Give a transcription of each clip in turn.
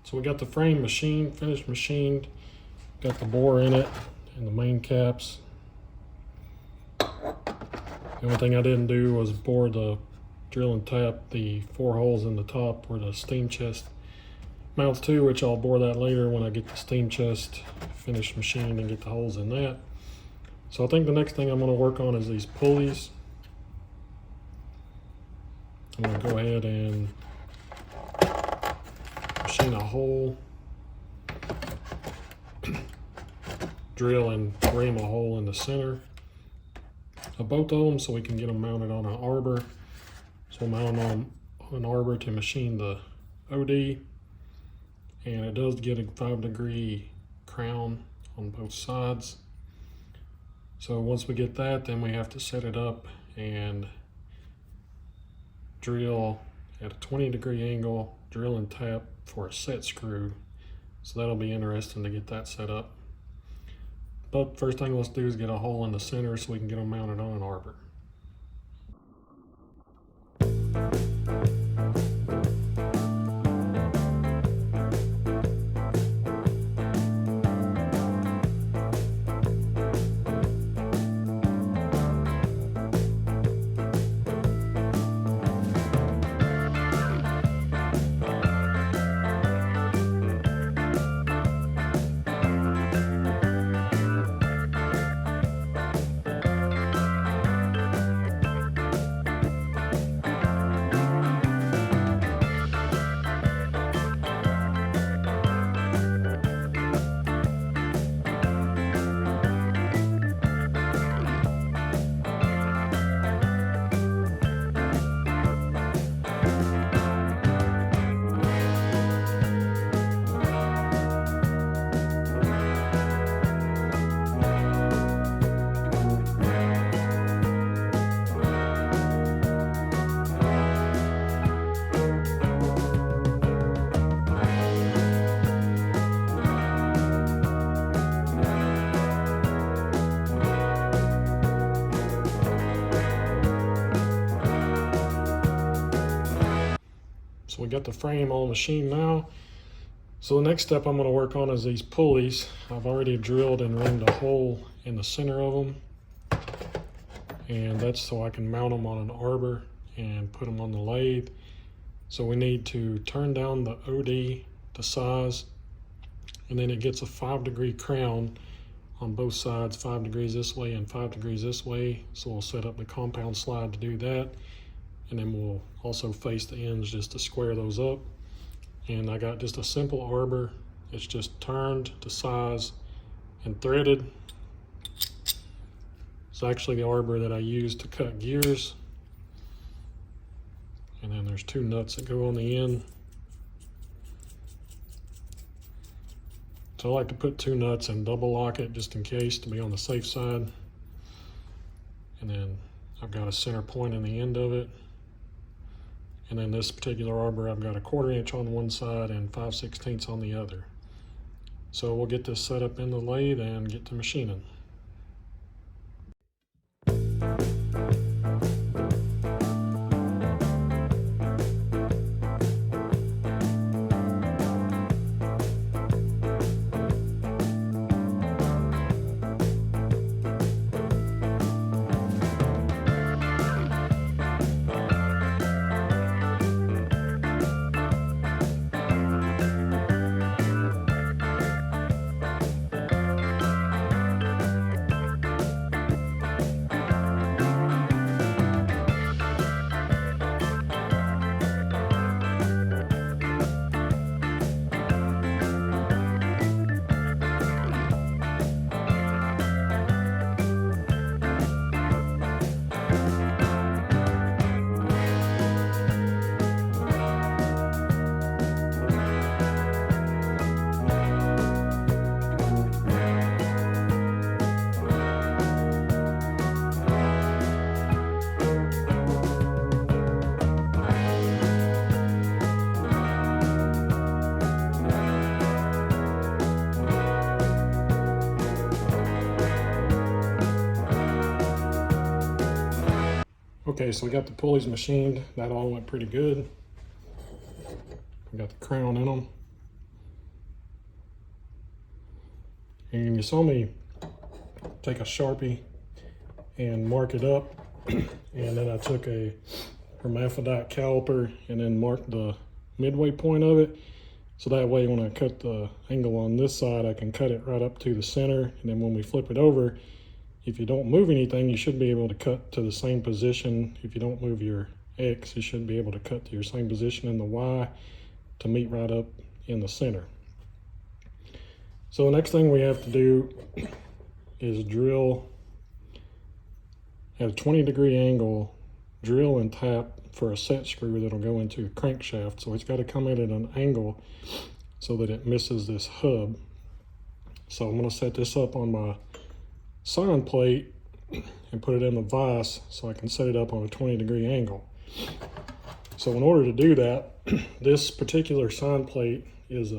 So we got the frame machined, finished machined, got the bore in it and the main caps. The only thing I didn't do was bore the drill and tap the 4 holes in the top where the steam chest mounts to, which I'll bore that later when I get the steam chest finished machined and get the holes in that. So I think the next thing I'm going to work on is these pulleys. I'm going to go ahead and machine a hole, drill and ram a hole in the center of both of them so we can get them mounted on an arbor. So we'll mount them on an arbor to machine the OD, and it does get a 5-degree crown on both sides. So once we get that, then we have to set it up and drill at a 20-degree angle, drill and tap for a set screw. So that'll be interesting to get that set up. But first thing let's do is get a hole in the center so we can get them mounted on an arbor. So we got the frame on machine now. So the next step I'm going to work on is these pulleys. I've already drilled and rammed a hole in the center of them, and that's so I can mount them on an arbor and put them on the lathe. So we need to turn down the OD to size, and then it gets a 5-degree crown on both sides, 5 degrees this way and 5 degrees this way. So we'll set up the compound slide to do that, and then we'll also face the ends just to square those up. And I got just a simple arbor. It's just turned to size and threaded. It's actually the arbor that I use to cut gears. And then there's 2 nuts that go on the end. So I like to put 2 nuts and double lock it just in case, to be on the safe side. And then I've got a center point in the end of it. And then this particular arbor, I've got a 1/4 inch on one side and 5/16 on the other. So we'll get this set up in the lathe and get to machining. Okay, so we got the pulleys machined. That all went pretty good. We got the crown in them. And you saw me take a Sharpie and mark it up, and then I took a hermaphrodite caliper and then marked the midway point of it. So that way when I cut the angle on this side, I can cut it right up to the center. And then when we flip it over, if you don't move anything, you should be able to cut to the same position. If you don't move your X, you should be able to cut to your same position in the Y to meet right up in the center. So the next thing we have to do is drill at a 20-degree angle, drill and tap for a set screw that'll go into a crankshaft. So it's got to come in at an angle so that it misses this hub. So I'm going to set this up on my sign plate and put it in the vise so I can set it up on a 20-degree angle. So in order to do that, this particular sign plate is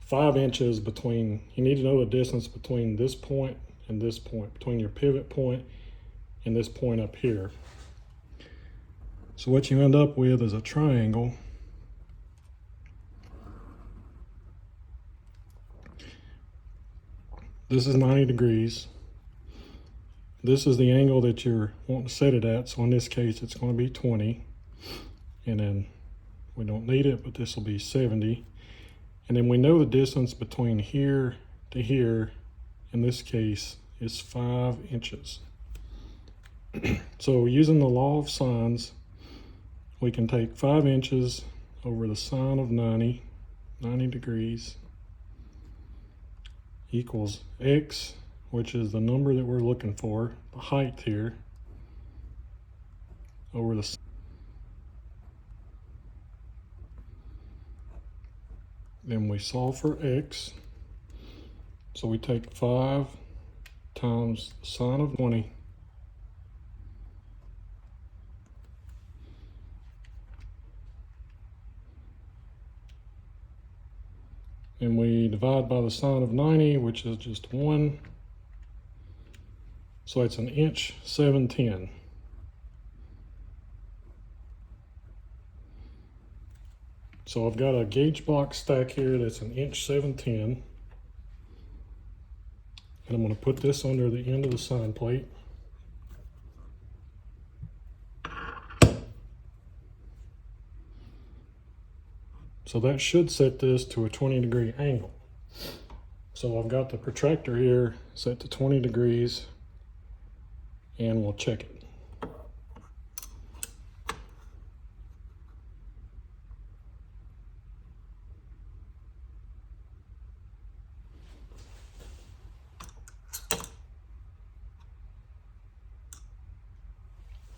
5 inches between, you need to know the distance between this point and this point, between your pivot point and this point up here. So what you end up with is a triangle. This is 90 degrees. This is the angle that you're wanting to set it at. So in this case, it's going to be 20. And then we don't need it, but this will be 70. And then we know the distance between here to here, in this case, is 5 inches. So using the law of sines, we can take 5 inches over the sine of 90 degrees, equals X, which is the number that we're looking for, the height here, over the. Then we solve for X. So we take 5 times the sine of 20. And we divide by the sine of 90, which is just 1. So it's 1 inch 7/10. So I've got a gauge block stack here that's 1 inch 7/10. And I'm going to put this under the end of the sign plate. So that should set this to a 20-degree angle. So I've got the protractor here set to 20 degrees, and we'll check it.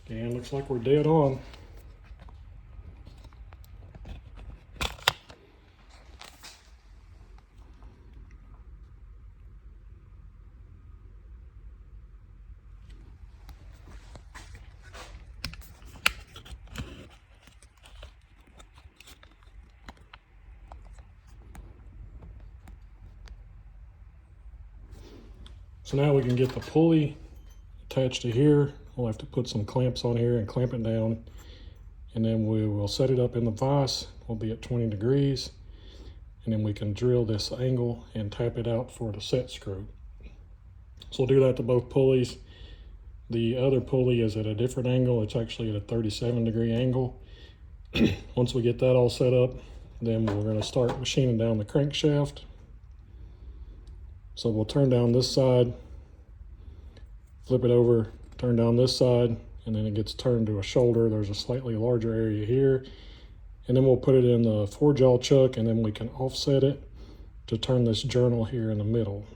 And looks like we're dead on. So now we can get the pulley attached to here. We'll have to put some clamps on here and clamp it down. And then we will set it up in the vise. We'll be at 20 degrees. And then we can drill this angle and tap it out for the set screw. So we'll do that to both pulleys. The other pulley is at a different angle. It's actually at a 37-degree angle. Once we get that all set up, then we're going to start machining down the crankshaft. So we'll turn down this side, flip it over, turn down this side, and then it gets turned to a shoulder. There's a slightly larger area here. And then we'll put it in the 4-jaw chuck, and then we can offset it to turn this journal here in the middle.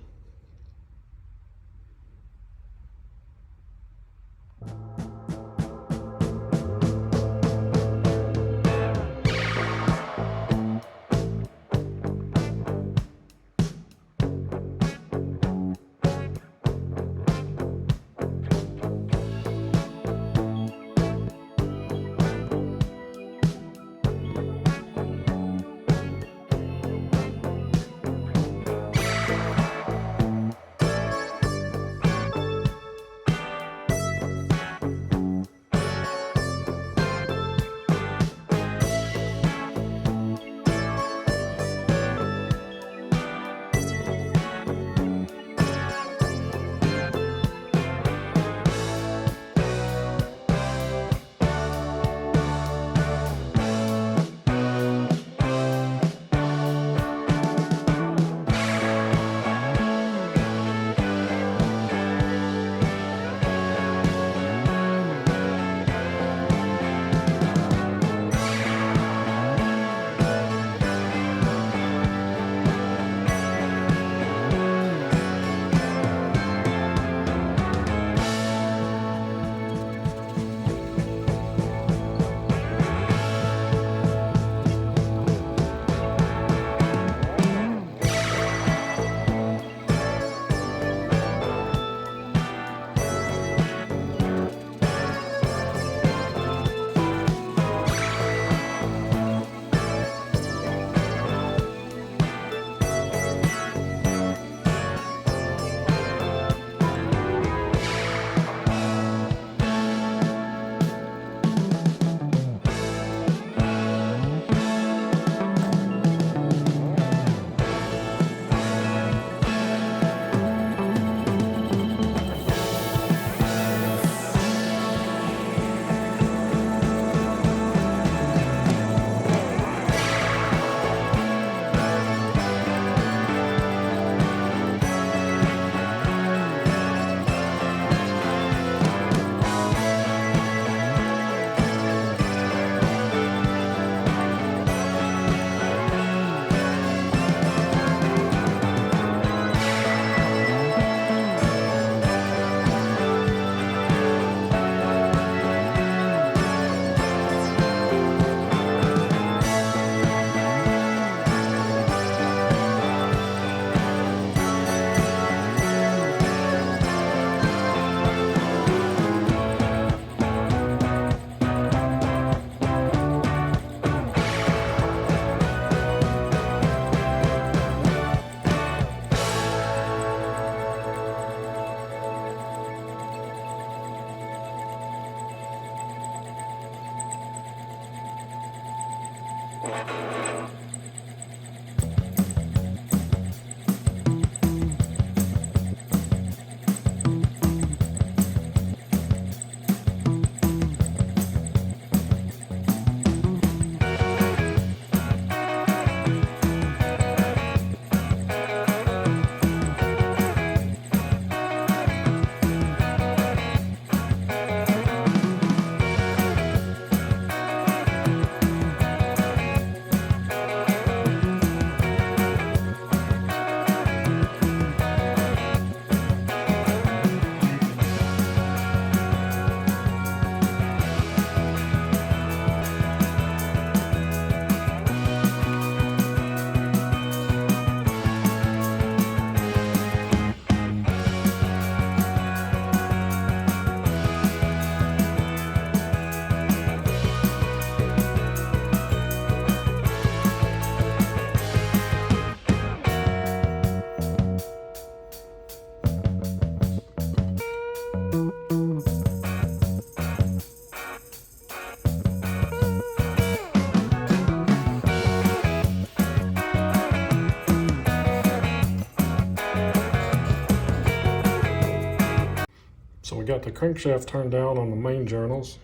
So we got the crankshaft turned down on the main journals.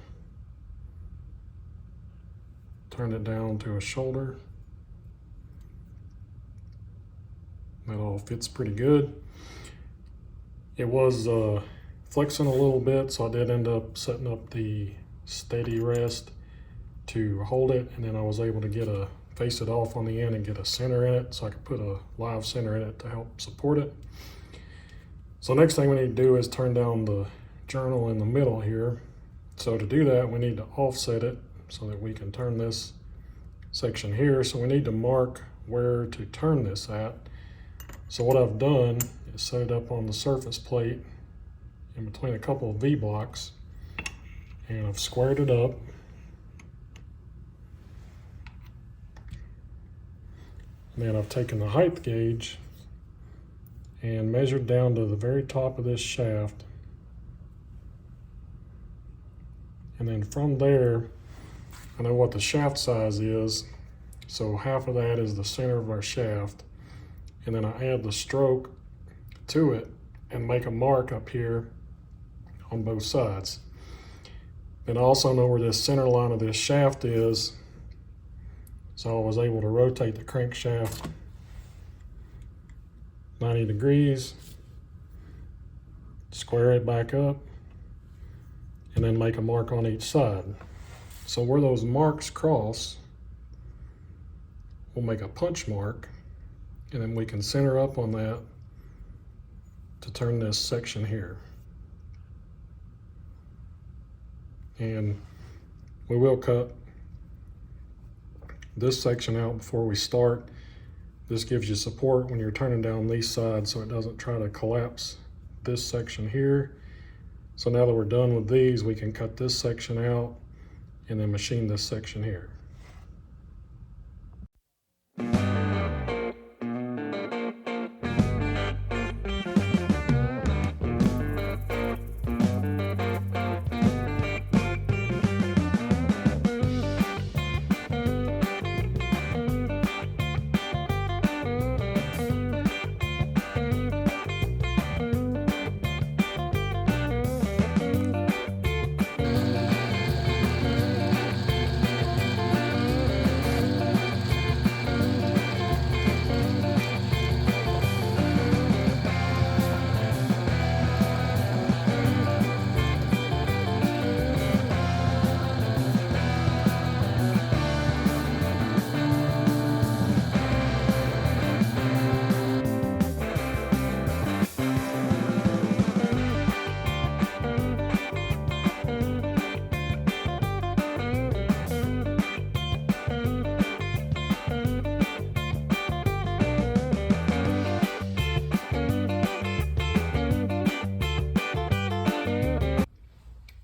Turned it down to a shoulder. That all fits pretty good. It was flexing a little bit, so I did end up setting up the steady rest to hold it, and then I was able to face it off on the end and get a center in it, so I could put a live center in it to help support it. So next thing we need to do is turn down the journal in the middle here. So to do that, we need to offset it so that we can turn this section here. So we need to mark where to turn this at. So what I've done is set it up on the surface plate in between a couple of V blocks, and I've squared it up. And then I've taken the height gauge and measured down to the very top of this shaft. And then from there, I know what the shaft size is, so half of that is the center of our shaft. And then I add the stroke to it and make a mark up here on both sides. And I also know where this center line of this shaft is, so I was able to rotate the crankshaft 90 degrees, square it back up, and then make a mark on each side. So where those marks cross, we'll make a punch mark, and then we can center up on that to turn this section here. And we will cut this section out before we start. This gives you support when you're turning down these sides so it doesn't try to collapse this section here. So now that we're done with these, we can cut this section out and then machine this section here.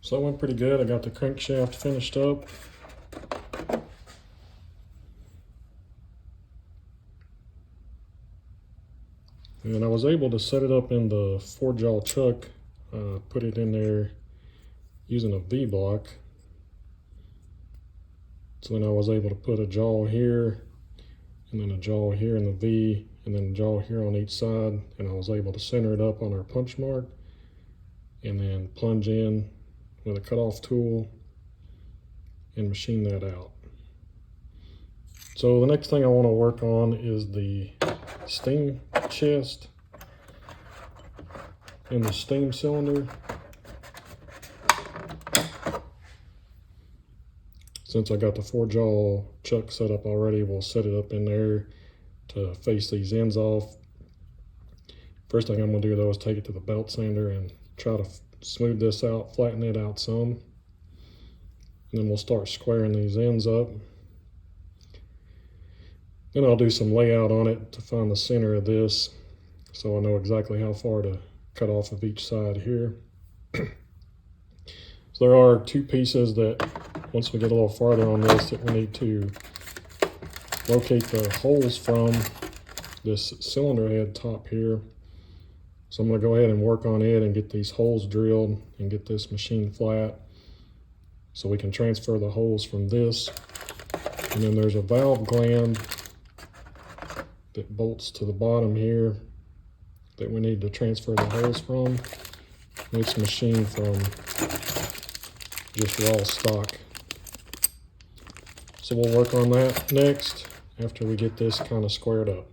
So that went pretty good. I got the crankshaft finished up. And I was able to set it up in the 4-jaw chuck, put it in there using a V block. So then I was able to put a jaw here, and then a jaw here in the V, and then a jaw here on each side, and I was able to center it up on our punch mark, and then plunge in with a cutoff tool and machine that out. So the next thing I want to work on is the steam chest and the steam cylinder. Since I got the 4-jaw chuck set up already, we'll set it up in there to face these ends off. First thing I'm going to do though is take it to the belt sander and try to smooth this out, flatten it out some. And then we'll start squaring these ends up. Then I'll do some layout on it to find the center of this, so I know exactly how far to cut off of each side here. So there are 2 pieces that, once we get a little farther on this, that we need to locate the holes from this cylinder head top here. So I'm going to go ahead and work on it and get these holes drilled and get this machine flat so we can transfer the holes from this. And then there's a valve gland that bolts to the bottom here that we need to transfer the holes from. It's machined from just raw stock. So we'll work on that next after we get this kind of squared up.